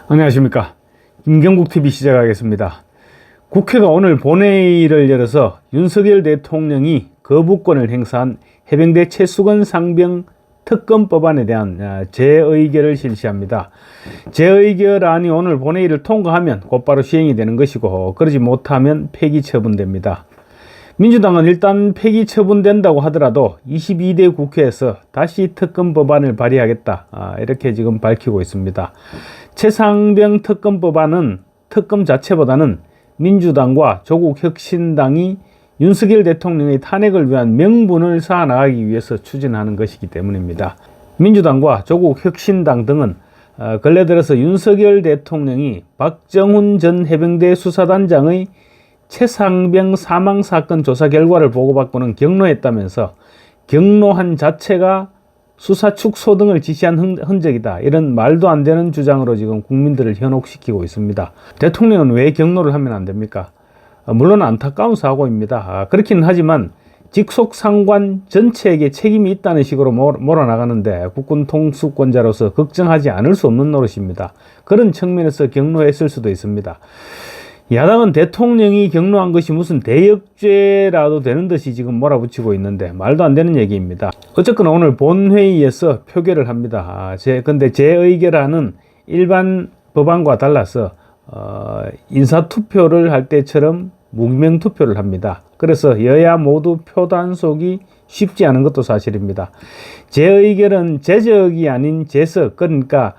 안녕하십니까. 김경국TV 시작하겠습니다. 국회가 오늘 본회의를 열어서 윤석열 대통령이 거부권을 행사한 해병대 최수건 상병 특검법안에 대한 재의결을 실시합니다. 재의결안이 오늘 본회의를 통과하면 곧바로 시행이 되는 것이고, 그러지 못하면 폐기 처분됩니다. 민주당은 일단 폐기 처분된다고 하더라도 22대 국회에서 다시 특검법안을 발의하겠다, 이렇게 지금 밝히고 있습니다. 최상병 특검법안은 특검 자체보다는 민주당과 조국혁신당이 윤석열 대통령의 탄핵을 위한 명분을 쌓아나가기 위해서 추진하는 것이기 때문입니다. 민주당과 조국혁신당 등은 근래 들어서 윤석열 대통령이 박정훈 전 해병대 수사단장의 최상병 사망사건 조사 결과를 보고받고는 경로했다면서 경로한 자체가 수사 축소 등을 지시한 흔적이다, 이런 말도 안 되는 주장으로 지금 국민들을 현혹시키고 있습니다. 대통령은 왜 경로를 하면 안 됩니까? 물론 안타까운 사고입니다. 그렇긴 하지만 직속 상관 전체에게 책임이 있다는 식으로 몰아나가는데 국군 통수권자로서 걱정하지 않을 수 없는 노릇입니다. 그런 측면에서 경로했을 수도 있습니다. 야당은 대통령이 경로한 것이 무슨 대역죄라도 되는 듯이 지금 몰아붙이고 있는데 말도 안 되는 얘기입니다. 어쨌거나 오늘 본회의에서 표결을 합니다. 근데 재의결안은 일반 법안과 달라서 인사투표를 할 때처럼 무기명투표를 합니다. 그래서 여야 모두 표 단속이 쉽지 않은 것도 사실입니다. 재의결은 제적이 아닌 제석, 그러니까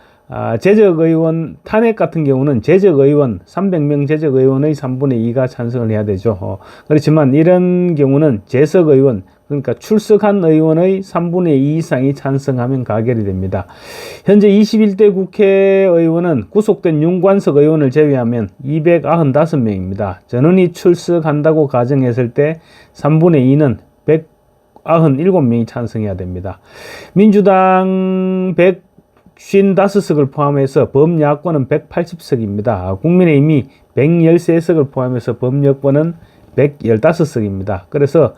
제적의원 탄핵 같은 경우는 제적의원 300명 제적의원의 3분의 2가 찬성을 해야 되죠. 그렇지만 이런 경우는 제석의원, 그러니까 출석한 의원의 3분의 2 이상이 찬성하면 가결이 됩니다. 현재 21대 국회의원은 구속된 윤관석 의원을 제외하면 295명입니다. 전원이 출석한다고 가정했을 때 3분의 2는 197명이 찬성해야 됩니다. 민주당 155석을 포함해서 범야권은 180석입니다. 국민의힘이 113석을 포함해서 범여권은 115석입니다. 그래서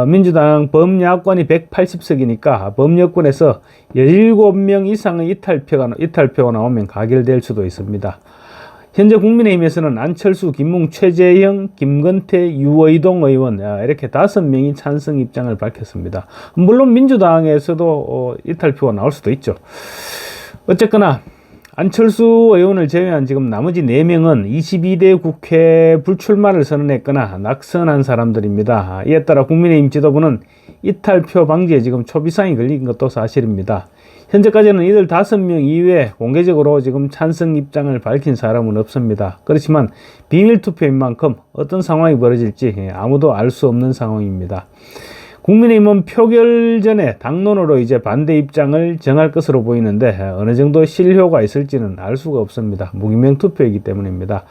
민주당 범야권이 180석이니까 범여권에서 17명 이상의 이탈표가 나오면 가결될 수도 있습니다. 현재 국민의힘에서는 안철수, 김웅, 최재형, 김건태, 유의동 의원, 이렇게 5명이 찬성 입장을 밝혔습니다. 물론 민주당에서도 이탈표가 나올 수도 있죠. 어쨌거나 안철수 의원을 제외한 지금 나머지 4명은 22대 국회 불출마를 선언했거나 낙선한 사람들입니다. 이에 따라 국민의힘 지도부는 이탈표 방지에 지금 초비상이 걸린 것도 사실입니다. 현재까지는 이들 5명 이외에 공개적으로 지금 찬성 입장을 밝힌 사람은 없습니다. 그렇지만 비밀투표인 만큼 어떤 상황이 벌어질지 아무도 알 수 없는 상황입니다. 국민의힘은 표결 전에 당론으로 이제 반대 입장을 정할 것으로 보이는데 어느 정도 실효가 있을지는 알 수가 없습니다. 무기명 투표이기 때문입니다.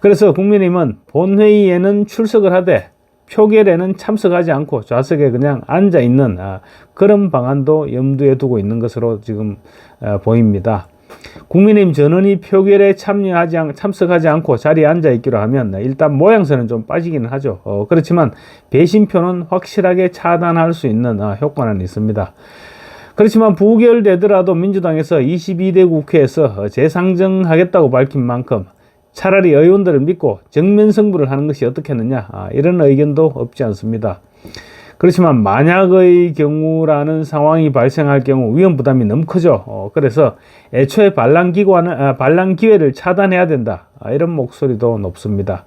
그래서 국민의힘은 본회의에는 출석을 하되 표결에는 참석하지 않고 좌석에 그냥 앉아있는 그런 방안도 염두에 두고 있는 것으로 지금 보입니다. 국민의힘 전원이 표결에 참석하지 않고 자리에 앉아있기로 하면 일단 모양새는 좀 빠지기는 하죠. 그렇지만 배신표는 확실하게 차단할 수 있는 효과는 있습니다. 그렇지만 부결되더라도 민주당에서 22대 국회에서 재상정하겠다고 밝힌 만큼 차라리 의원들을 믿고 정면 승부를 하는 것이 어떻겠느냐, 이런 의견도 없지 않습니다. 그렇지만 만약의 경우라는 상황이 발생할 경우 위험 부담이 너무 크죠. 그래서 애초에 반란 기회를 차단해야 된다, 이런 목소리도 높습니다.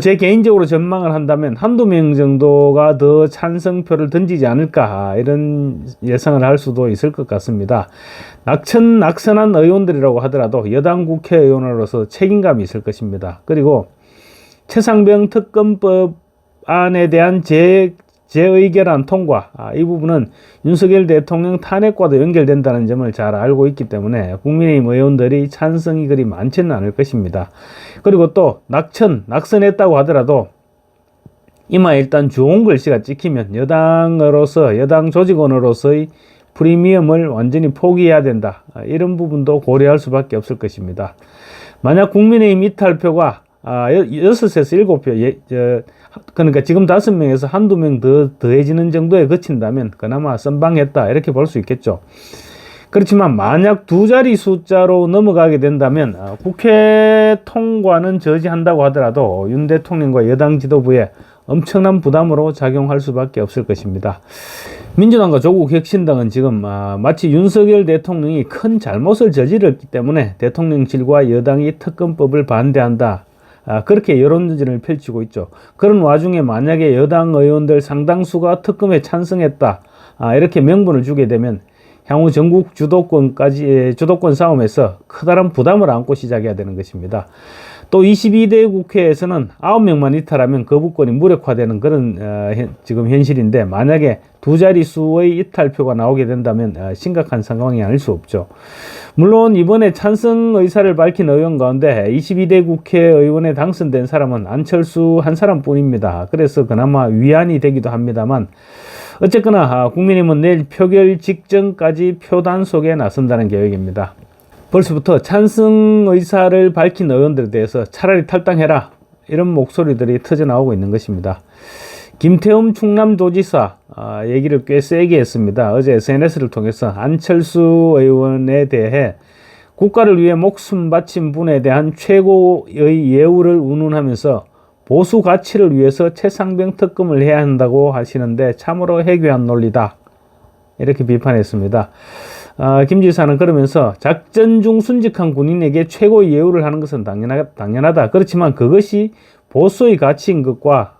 제 개인적으로 전망을 한다면 한두 명 정도가 더 찬성표를 던지지 않을까, 이런 예상을 할 수도 있을 것 같습니다. 낙선한 의원들이라고 하더라도 여당 국회의원으로서 책임감이 있을 것입니다. 그리고 최상병 특검법안에 대한 재의결안 통과, 이 부분은 윤석열 대통령 탄핵과도 연결된다는 점을 잘 알고 있기 때문에 국민의힘 의원들이 찬성이 그리 많지는 않을 것입니다. 그리고 또 낙선했다고 하더라도 이마 일단 좋은 글씨가 찍히면 여당 조직원으로서의 프리미엄을 완전히 포기해야 된다, 이런 부분도 고려할 수밖에 없을 것입니다. 만약 국민의힘 이탈표가 6에서 7표, 그러니까 지금 5명에서 한두 명 더 더해지는 정도에 그친다면 그나마 선방했다, 이렇게 볼 수 있겠죠. 그렇지만 만약 두 자리 숫자로 넘어가게 된다면 국회 통과는 저지한다고 하더라도 윤 대통령과 여당 지도부에 엄청난 부담으로 작용할 수밖에 없을 것입니다. 민주당과 조국혁신당은 지금 마치 윤석열 대통령이 큰 잘못을 저질렀기 때문에 대통령실과 여당이 특검법을 반대한다, 그렇게 여론전을 펼치고 있죠. 그런 와중에 만약에 여당 의원들 상당수가 특검에 찬성했다, 이렇게 명분을 주게 되면 향후 전국 주도권 싸움에서 커다란 부담을 안고 시작해야 되는 것입니다. 또 22대 국회에서는 9명만 이탈하면 거부권이 무력화되는 그런 지금 현실인데, 만약에 두 자릿수의 이탈표가 나오게 된다면 심각한 상황이 아닐 수 없죠. 물론 이번에 찬성 의사를 밝힌 의원 가운데 22대 국회의원에 당선된 사람은 안철수 한 사람뿐입니다. 그래서 그나마 위안이 되기도 합니다만, 어쨌거나 국민의힘은 내일 표결 직전까지 표단속에 나선다는 계획입니다. 벌써부터 찬성 의사를 밝힌 의원들에 대해서 차라리 탈당해라, 이런 목소리들이 터져나오고 있는 것입니다. 김태흠 충남도지사 얘기를 꽤 세게 했습니다. 어제 SNS를 통해서 안철수 의원에 대해 국가를 위해 목숨 바친 분에 대한 최고의 예우를 운운하면서 보수 가치를 위해서 최상병 특검을 해야 한다고 하시는데 참으로 해괴한 논리다, 이렇게 비판했습니다. 김 지사는 그러면서 작전 중 순직한 군인에게 최고의 예우를 하는 것은 당연하다. 그렇지만 그것이 보수의 가치인 것과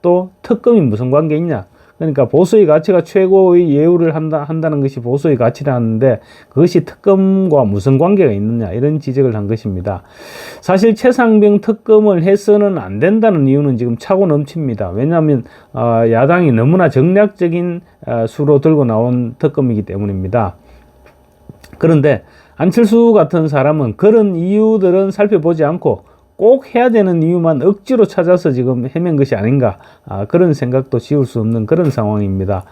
또 특검이 무슨 관계 있냐. 그러니까 보수의 가치가 최고의 예우를 한다는 것이 보수의 가치라는데 그것이 특검과 무슨 관계가 있느냐, 이런 지적을 한 것입니다. 사실 최상병 특검을 해서는 안 된다는 이유는 지금 차고 넘칩니다. 왜냐하면 야당이 너무나 정략적인 수로 들고 나온 특검이기 때문입니다. 그런데 안철수 같은 사람은 그런 이유들은 살펴보지 않고 꼭 해야 되는 이유만 억지로 찾아서 지금 헤맨 것이 아닌가, 그런 생각도 지울 수 없는 그런 상황입니다.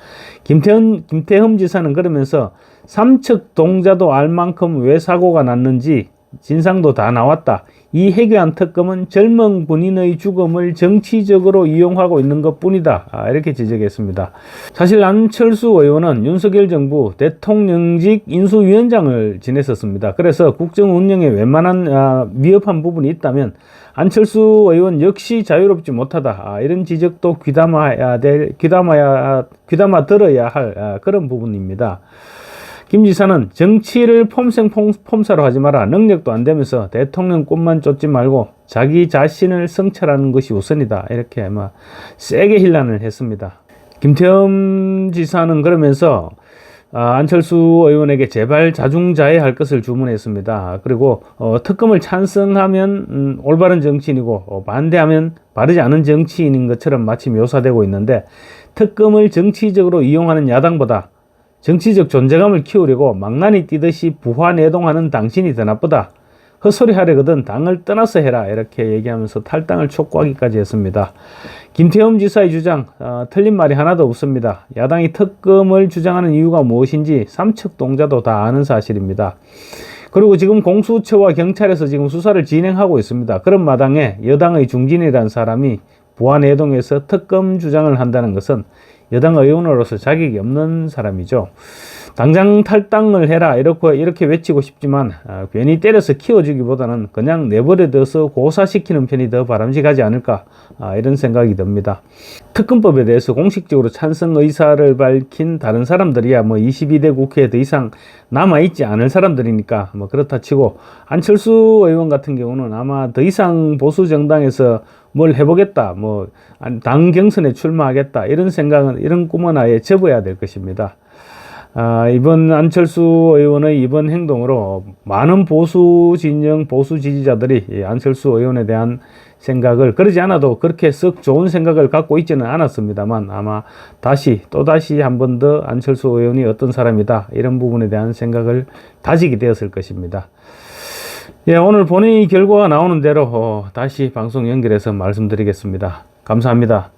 김태흠 지사는 그러면서 삼척 동자도 알 만큼 왜 사고가 났는지 진상도 다 나왔다. 이 해괴한 특검은 젊은 군인의 죽음을 정치적으로 이용하고 있는 것뿐이다, 이렇게 지적했습니다. 사실 안철수 의원은 윤석열 정부 대통령직 인수위원장을 지냈었습니다. 그래서 국정 운영에 웬만한 미흡한 부분이 있다면 안철수 의원 역시 자유롭지 못하다, 이런 지적도 귀담아 들어야 할 그런 부분입니다. 김 지사는 정치를 폼사로 하지 마라. 능력도 안 되면서 대통령 꿈만 쫓지 말고 자기 자신을 성찰하는 것이 우선이다, 이렇게 세게 힐난을 했습니다. 김태흠 지사는 그러면서 안철수 의원에게 제발 자중자애할 것을 주문했습니다. 그리고 특검을 찬성하면 올바른 정치인이고 반대하면 바르지 않은 정치인인 것처럼 마치 묘사되고 있는데, 특검을 정치적으로 이용하는 야당보다 정치적 존재감을 키우려고 망나니 뛰듯이 부화내동하는 당신이 더 나쁘다. 헛소리 하려거든 당을 떠나서 해라, 이렇게 얘기하면서 탈당을 촉구하기까지 했습니다. 김태흠 지사의 주장 틀린 말이 하나도 없습니다. 야당이 특검을 주장하는 이유가 무엇인지 삼척 동자도 다 아는 사실입니다. 그리고 지금 공수처와 경찰에서 지금 수사를 진행하고 있습니다. 그런 마당에 여당의 중진이라는 사람이 부화내동해서 특검 주장을 한다는 것은 여당 의원으로서 자격이 없는 사람이죠. 당장 탈당을 해라, 이렇게 외치고 싶지만 괜히 때려서 키워주기보다는 그냥 내버려둬서 고사시키는 편이 더 바람직하지 않을까, 이런 생각이 듭니다. 특검법에 대해서 공식적으로 찬성 의사를 밝힌 다른 사람들이야 22대 국회에 더 이상 남아있지 않을 사람들이니까 그렇다 치고, 안철수 의원 같은 경우는 아마 더 이상 보수 정당에서 뭘 해보겠다, 당 경선에 출마하겠다, 이런 생각은, 이런 꿈은 아예 접어야 될 것입니다. 이번 안철수 의원의 이번 행동으로 많은 보수 진영, 보수 지지자들이 안철수 의원에 대한 생각을, 그러지 않아도 그렇게 썩 좋은 생각을 갖고 있지는 않았습니다만, 아마 또다시 한 번 더 안철수 의원이 어떤 사람이다, 이런 부분에 대한 생각을 다지게 되었을 것입니다. 오늘 본회의 결과가 나오는 대로 다시 방송 연결해서 말씀드리겠습니다. 감사합니다.